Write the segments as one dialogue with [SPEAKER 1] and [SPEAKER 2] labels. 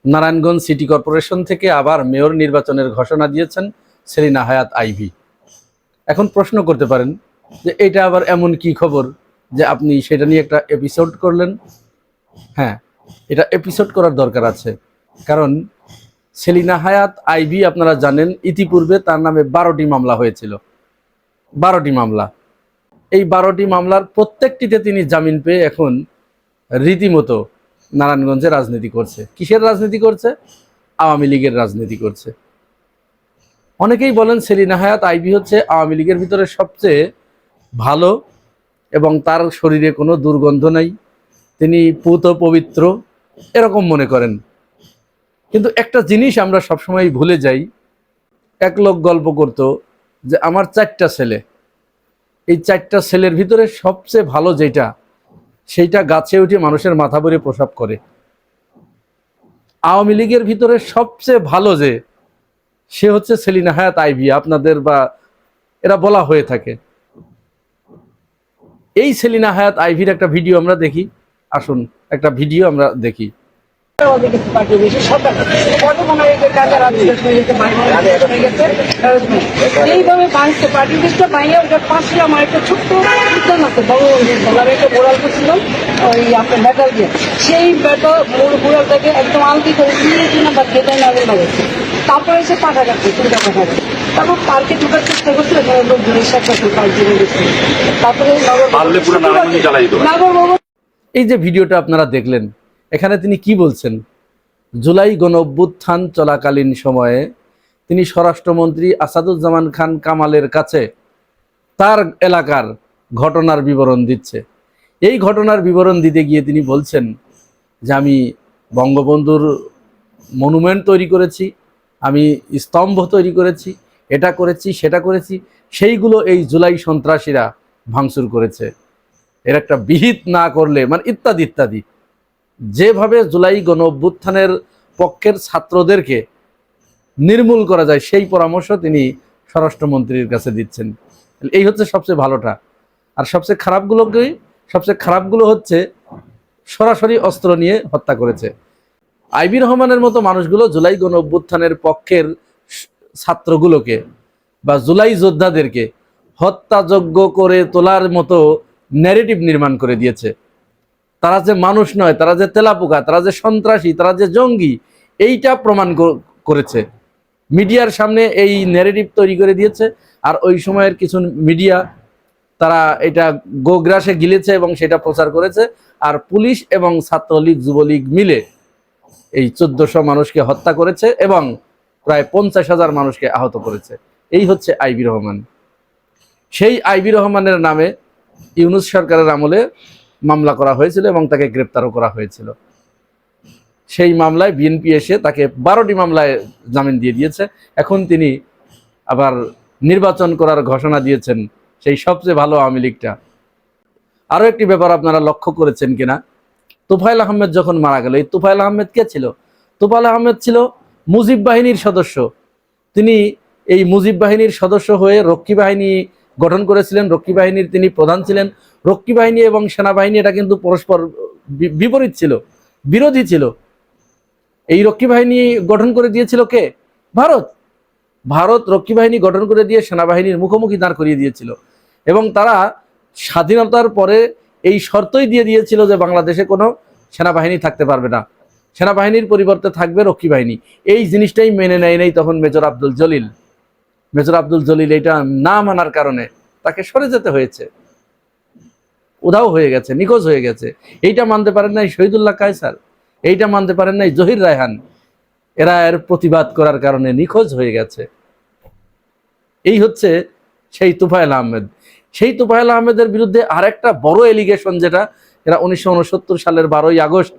[SPEAKER 1] Narayanganj city corporation থেকে আবার mayor নির্বাচনের ঘোষণা দিয়েছেন সেলিনা হায়াৎ আইভী। এখন প্রশ্ন করতে পারেন যে এটা আবার এমন কি খবর যে আপনি সেটা নিয়ে একটা এপিসোড করলেন? হ্যাঁ, এটা এপিসোড করার দরকার আছে, কারণ সেলিনা হায়াৎ আইভী আপনারা জানেন ইতিপূর্বে তার নামে 12টি মামলা হয়েছিল। 12টি মামলা। এই 12টি মামলার প্রত্যেকটিতে তিনি জামিন পেয়ে এখন রীতিমতো নারায়ণগঞ্জে রাজনীতি করছে। কিসের রাজনীতি করছে? আওয়ামী লীগের রাজনীতি করছে। অনেকেই বলেন সেলিনা হায়াৎ আইভী হচ্ছে আওয়ামী লীগের ভিতরে সবচেয়ে ভালো এবং তার শরীরে কোনো দুর্গন্ধ নাই, তিনি পুত পবিত্র, এরকম মনে করেন। কিন্তু একটা জিনিস আমরা সবসময় ভুলে যাই। এক লোক গল্প করতো যে আমার 4টা ছেলে, এই 4টা ছেলের ভিতরে সবচেয়ে ভালো যেটা, সেইটা গাছে উঠে মানুষের মাথা ভরে প্রসাব করে। আওয়ামী লীগের ভিতরে সবচেয়ে ভালো যে, সে হচ্ছে সেলিনা হায়াৎ আইভী, আপনাদের বা এরা বলা হয়ে থাকে। এই সেলিনা হায়াৎ আইভীর একটা ভিডিও আমরা দেখি। আসুন একটা ভিডিও আমরা দেখি।
[SPEAKER 2] এইভাবে বাঁচতে পার্টি লিস্টটা বাইরে ওটার পাশে আমার একটা ছোট্ট উদ্যান আছে, বড় একটা বোড়াল করছিলাম ওই আপনার ব্যাটাল দিয়ে, সেই ব্যাটাল বোড়ালটাকে একদম আলতি করে দিয়ে নাম্বার গেটাই নামে লাগাচ্ছে। তারপরে এসে পাঠা কাটছে, চুলটা পাঠা কাটছে। তারপর পার্কে ঢোকার চেষ্টা করছিল, এখানে লোক ধরে সাক্ষাৎ পার্ক জেনে গেছিল। তারপরে নগর
[SPEAKER 1] এই যে ভিডিওটা আপনারা দেখলেন, এখানে তিনি কি বলছেন? জুলাই গণঅভ্যুত্থান চলাকালীন সময়ে তিনি স্বরাষ্ট্রমন্ত্রী আসাদুজ্জামান খান কামালের কাছে তার এলাকার ঘটনার বিবরণ দিচ্ছে। এই ঘটনার বিবরণ দিতে গিয়ে তিনি বলছেন যে আমি বঙ্গবন্ধুর মনুমেন্ট তৈরি করেছি, আমি স্তম্ভ তৈরি করেছি, এটা করেছি সেটা করেছি, সেইগুলো এই জুলাই সন্ত্রাসীরা ভাঙচুর করেছে, এর একটা বিহিত না করলে মানে ইত্যাদি ইত্যাদি। যেভাবে জুলাই গণ অভ্যুত্থানের পক্ষের ছাত্রদেরকে নির্মূল করা যায় সেই পরামর্শ তিনি স্বরাষ্ট্রমন্ত্রীর কাছে দিচ্ছেন। এই হচ্ছে সবচেয়ে ভালোটা। আর সবচেয়ে খারাপগুলো হচ্ছে সরাসরি অস্ত্র নিয়ে হত্যা করেছে। আইভী রহমানের মতো মানুষগুলো জুলাই গণ অভ্যুত্থানের পক্ষের ছাত্রগুলোকে বা জুলাই যোদ্ধাদেরকে হত্যাযোগ্য করে তোলার মতো ন্যারেটিভ নির্মাণ করে দিয়েছে। তারা যে মানুষ নয়, তারা যে তেলাপোকা, তারা যে সন্ত্রাসী, তারা যে জঙ্গি, এইটা প্রমাণ করেছে। মিডিয়ার সামনে এই ন্যারেটিভ তৈরি করে দিয়েছে। আর ওই সময়ের কিছু মিডিয়া তারা এটা গোগ্রাসে গিলেছে এবং সেটা প্রচার করেছে। আর পুলিশ এবং ছাত্রলীগ যুবলীগ মিলে এই 1400 মানুষকে হত্যা করেছে এবং প্রায় 50,000 মানুষকে আহত করেছে। এই হচ্ছে আইভী রহমান। সেই আইভী রহমানের নামে ইউনূস সরকারের আমলে মামলা করা হয়েছিল এবং তাকে গ্রেপ্তারও করা হয়েছিল। সেই মামলায় বিএনপি এসে তাকে 12টি মামলায় জামিন দিয়ে দিয়েছে। এখন তিনি আবার নির্বাচন করার ঘোষণা দিয়েছেন সেই সবচেয়ে ভালো আওয়ামী লীগটা। আরও একটি ব্যাপার আপনারা লক্ষ্য করেছেন কিনা, তোফায়েল আহমেদ যখন মারা গেল, এই তোফায়েল আহমেদ কে ছিল? তোফায়েল আহমেদ ছিল মুজিব বাহিনীর সদস্য। তিনি এই মুজিব বাহিনীর সদস্য হয়ে রক্ষী বাহিনী গঠন করেছিলেন। রক্ষী বাহিনীর তিনি প্রধান ছিলেন। রক্ষী বাহিনী এবং সেনাবাহিনী এটা কিন্তু পরস্পর বিপরীত ছিল, বিরোধী ছিল। এই রক্ষী বাহিনী গঠন করে দিয়েছিল কে? ভারত। ভারত রক্ষী বাহিনী গঠন করে দিয়ে সেনাবাহিনীর মুখোমুখি দাঁড় করিয়ে দিয়েছিল এবং তারা স্বাধীনতার পরে এই শর্তই দিয়ে দিয়েছিল যে বাংলাদেশে কোনো সেনাবাহিনী থাকতে পারবে না, সেনাবাহিনীর পরিবর্তে থাকবে রক্ষী বাহিনী। এই জিনিসটাই মেনে নেয় নাই তখন মেজর আব্দুল জলিল। মেজর আব্দুল জলিল এটা না মানার কারণে তাকে সরে যেতে হয়েছে, উধাও হয়ে গেছে, নিখোঁজ হয়ে গেছে। এইটা মানতে পারেন নাই শহীদুল্লাহ কায়সার, এইটা মানতে পারেন নাই জহির রায়হান, এরা এর প্রতিবাদ করার কারণে নিখোঁজ হয়ে গেছে। এই হচ্ছে সেই তোফায়েল আহমেদ। সেই তোফায়েল আহমেদের বিরুদ্ধে আরেকটা বড় এলিগেশন, যেটা এরা 1969 সালের 12ই আগস্ট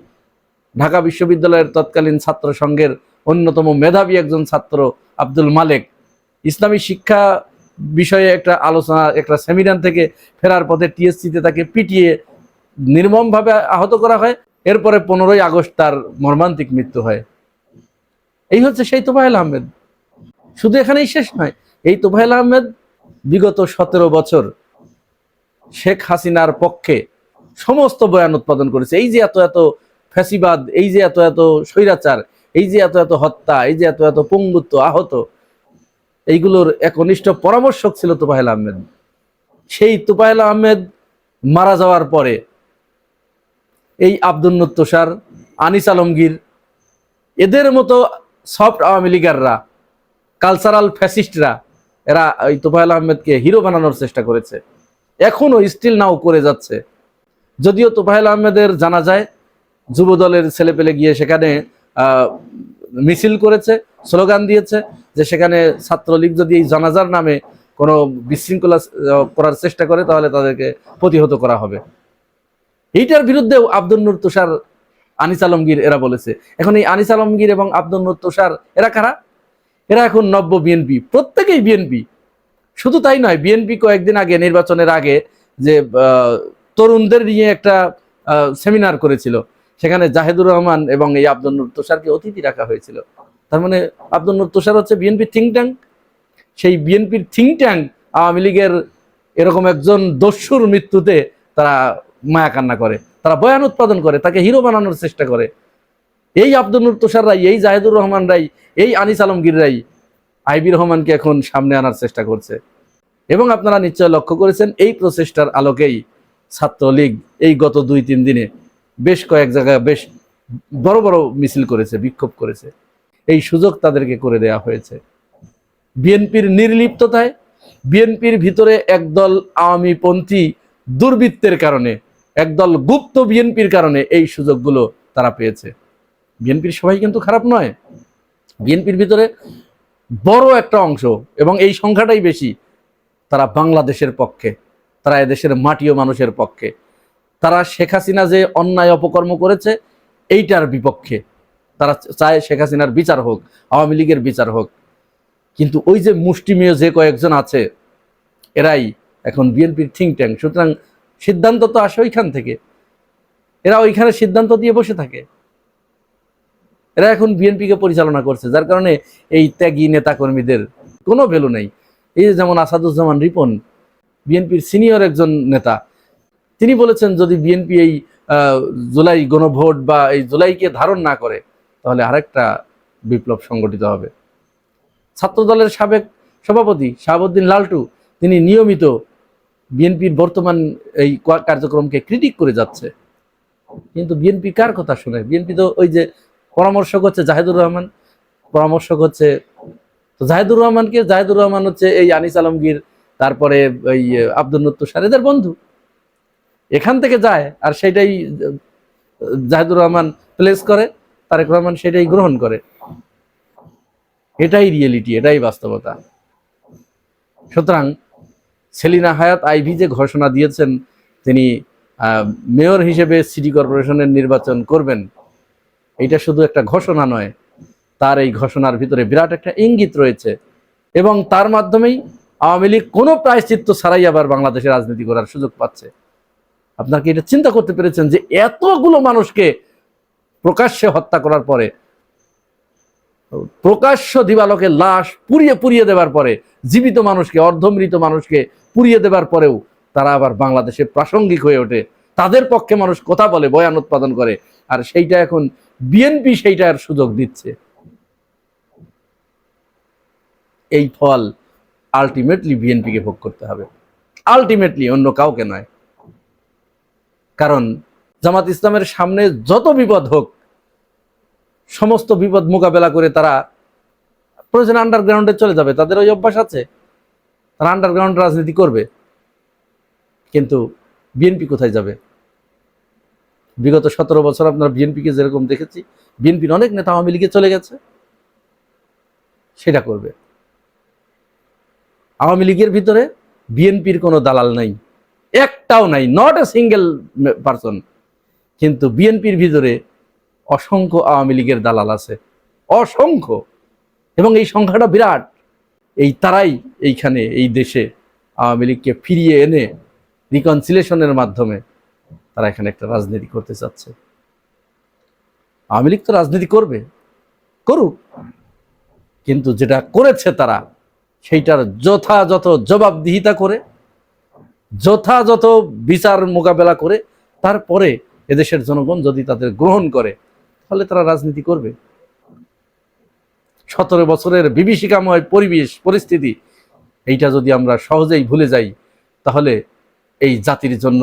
[SPEAKER 1] ঢাকা বিশ্ববিদ্যালয়ের তৎকালীন ছাত্র সংঘের অন্যতম মেধাবী একজন ছাত্র আব্দুল মালেক ইসলামী শিক্ষা বিষয়ে একটা আলোচনা, একটা সেমিনার থেকে ফেরার পথে টিএসসিতে তাকে পিটিয়ে নির্মমভাবে আহত করা হয়। এরপরে 15ই আগস্ট তার মর্মান্তিক মৃত্যু হয়। এই হচ্ছে সেই তোফায়েল আহমেদ। শুধু এখানেই শেষ নয়, এই তোফায়েল আহমেদ বিগত 17 বছর শেখ হাসিনার পক্ষে সমস্ত বয়ান উৎপাদন করেছে। এই যে এত এত ফ্যাসিবাদ, এই যে এত এত স্বৈরাচার, এই যে এত এত হত্যা, এই যে এত এত পঙ্গুত্ব, আহত, এইগুলোর একনিষ্ঠ পরামর্শক ছিল তোফায়েল আহমেদ। সেই তোফায়েল আহমেদ মারা যাওয়ার পরে এই আব্দুল নূর তুষার, আনিস আলমগীর, এদের মতো সফট আওয়ামী লীগাররা, কালচারাল ফ্যাসিস্টরা, এরা ওই তোফায়েল আহমেদকে হিরো বানানোর চেষ্টা করেছে, এখনো স্টিল নাও করে যাচ্ছে। যদিও তোফায়েল আহমেদের জানা যায় যুবদলের ছেলেপেলে গিয়ে সেখানে মিছিল করেছে, স্লোগান দিয়েছে যে সেখানে ছাত্রলীগ যদি এই জানাজার নামে কোনো বিশৃঙ্খলা করার চেষ্টা করে তাহলে তাদেরকে প্রতিহত করা হবে। এইটার বিরুদ্ধেও আব্দুল নূর তুষার, আনিস আলমগীর এরা বলেছে। এখন এই আনিস আলমগীর এবং আব্দুল নূর তুষার এরা কারা? এরা এখন নব্য বিএনপি, প্রত্যেকেই বিএনপি। শুধু তাই নয়, বিএনপি কয়েকদিন আগে, নির্বাচনের আগে, যে তরুণদের নিয়ে একটা সেমিনার করেছিল, সেখানে জাহেদুর রহমান এবং এই আব্দুল নূর তুষারকে অতিথি রাখা হয়েছিল। তার মানে আব্দুল নূর তুষার হচ্ছে বিএনপির থিঙ্ক ট্যাঙ্ক। সেই বিএনপির থিঙ্ক ট্যাঙ্ক আওয়ামী লীগের এরকম একজন দস্যুর মৃত্যুতে তারা মায়া কান্না করে, তারা বয়ান উৎপাদন করে, তাকে হিরো বানানোর চেষ্টা করে। এই আব্দুল নূর তুষাররাই, এই জাহেদুর রহমানরাই, এই আনিস আলমগীররাই আইবি রহমানকে এখন সামনে আনার চেষ্টা করছে। এবং আপনারা নিশ্চয় লক্ষ্য করেছেন এই প্রচেষ্টার আলোকেই ছাত্রলীগ এই গত 2-3 দিনে বেশ কয়েক জায়গায় বেশ বড় বড় মিছিল করেছে, বিক্ষোভ করেছে। এই সুযোগ তাদেরকে করে দেয়া হয়েছে। বিএনপির নির্লিপ্ততায়, বিএনপির ভিতরে একদল আওয়ামীপন্থী দুর্বৃত্তের কারণে, একদল গুপ্ত বিএনপির কারণে এই সুযোগগুলো তারা পেয়েছে। বিএনপির সবাই কিন্তু খারাপ নয়। বিএনপির ভিতরে বড় একটা অংশ, এবং এই সংখ্যাটাই বেশি, তারা বাংলাদেশের পক্ষে, তারা এদেশের মাটি ও মানুষের পক্ষে। তারা শেখ হাসিনা যে অন্যায় অপকর্ম করেছে এইটার বিপক্ষে। তারা চায় শেখ হাসিনার বিচার হোক, আওয়ামী লীগের বিচার হোক। কিন্তু ওই যে মুষ্টিমেয় যে কয়েকজন আছে, এরাই এখন বিএনপির থিঙ্ক ট্যাঙ্ক। সুতরাং সিদ্ধান্ত তো আসে ওইখান থেকে, এরা ওইখানে সিদ্ধান্ত দিয়ে বসে থাকে। এরা এখন বিএনপিকে পরিচালনা করছে, যার কারণে এই ত্যাগী নেতাকর্মীদের কোনো ভ্যালু নেই। এই যেমন আসাদুজ্জামান রিপন, বিএনপির সিনিয়র একজন নেতা, তিনি বলেছেন যদি বিএনপি এই জুলাই গণভোট বা এই জুলাইকে ধারণ না করে তাহলে আরেকটা বিপ্লব সংগঠিত হবে। ছাত্রদলের সাবেক সভাপতি শাহাবুদ্দিন লালটু, তিনি নিয়মিত বিএনপির বর্তমান এই কার্যক্রমকে ক্রিটিক করে যাচ্ছে। কিন্তু বিএনপি কার কথা শুনে? বিএনপি তো ওই যে পরামর্শক হচ্ছে জাহেদুর রহমান, পরামর্শক হচ্ছে তো জাহেদুর রহমানকে, জাহেদুর রহমান হচ্ছে এই আনিস আলমগীর, তারপরে ওই আব্দুল নূর তুষার, এদের বন্ধু। এখান থেকে যায় আর সেটাই জাহেদুর রহমান প্লেস করে, তারেক রহমান সেটাই গ্রহণ করে। এটাই রিয়েলিটি, এটাই বাস্তবতা। সুতরাং সেলিনা হায়াৎ আইভি যে ঘোষণা দিয়েছেন তিনি মেয়র হিসেবে সিটি কর্পোরেশনের নির্বাচন করবেন, এটা শুধু একটা ঘোষণা নয়, তার এই ঘোষণার ভিতরে বিরাট একটা ইঙ্গিত রয়েছে। এবং তার মাধ্যমেই আওয়ামী লীগ কোনো প্রায়শ্চিত্ত ছাড়াই আবার বাংলাদেশে রাজনীতি করার সুযোগ পাচ্ছে। আপনাকে এটা চিন্তা করতে পেরেছেন যে এতগুলো মানুষকে প্রকাশ্যে হত্যা করার পরে, প্রকাশ্য দিবালোকে লাশ পুড়িয়ে পুড়িয়ে দেওয়ার পরে, জীবিত মানুষকে, অর্ধমৃত মানুষকে পুড়িয়ে দেওয়ার পরেও তারা আবার বাংলাদেশে প্রাসঙ্গিক হয়ে ওঠে, তাদের পক্ষে মানুষ কথা বলে, বয়ান উৎপাদন করে। আর সেইটা এখন বিএনপি সেইটার সুযোগ দিচ্ছে। এই ফল আলটিমেটলি বিএনপিকে ভোগ করতে হবে, আলটিমেটলি, অন্য কাউকে নয়। কারণ জামাত ইসলামের সামনে যত বিপদ হোক, সমস্ত বিপদ মোকাবেলা করে তারা প্রয়োজন আন্ডারগ্রাউন্ডে চলে যাবে। তাদের ওই অভ্যাস আছে, তারা আন্ডারগ্রাউন্ড রাজনীতি করবে। কিন্তু বিএনপি কোথায় যাবে? বিগত 17 বছর আপনারা বিএনপিকে যেরকম দেখেছি, বিএনপির অনেক নেতা আওয়ামী লীগে চলে গেছে, সেটা করবে। আওয়ামী লীগের ভিতরে বিএনপির কোনো দালাল নাই, একটাও নাই, নট এ সিঙ্গেল পারসন। কিন্তু বিএনপির ভিতরে অসংখ্য আওয়ামী লীগের দালাল আছে, অসংখ্য, এবং এই সংখ্যাটা বিরাট। এই তারাই এইখানে, এই দেশে আওয়ামী লীগকে ফিরিয়ে এনে রিকনসিলেশনের মাধ্যমে তারা এখানে একটা রাজনীতি করতে চাচ্ছে। আওয়ামী লীগ তো রাজনীতি করবে, করুক, কিন্তু যেটা করেছে তারা সেইটার যথাযথ জবাবদিহিতা করে, যথাযথ বিচার মোকাবেলা করে, তারপরে এদেশের জনগণ যদি তাদের গ্রহণ করে তাহলে তারা রাজনীতি করবে। 17 বছরের বিভীষিকাময় পরিস্থিতি, এইটা যদি আমরা সহজেই ভুলে যাই, তাহলে এই জাতির জন্য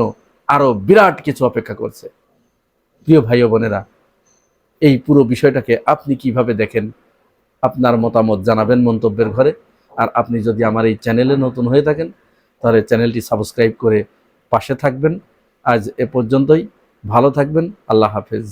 [SPEAKER 1] আরো বিরাট কিছু অপেক্ষা করছে। প্রিয় ভাই ও বোনেরা, এই পুরো বিষয়টাকে আপনি কিভাবে দেখেন? আপনার মতামত জানাবেন মন্তব্যের ঘরে। আর আপনি যদি আমার এই চ্যানেলে নতুন হয়ে থাকেন, তাহলে চ্যানেলটি সাবস্ক্রাইব করে পাশে থাকবেন। আজ এ পর্যন্তই। ভালো থাকবেন। আল্লাহ হাফেজ।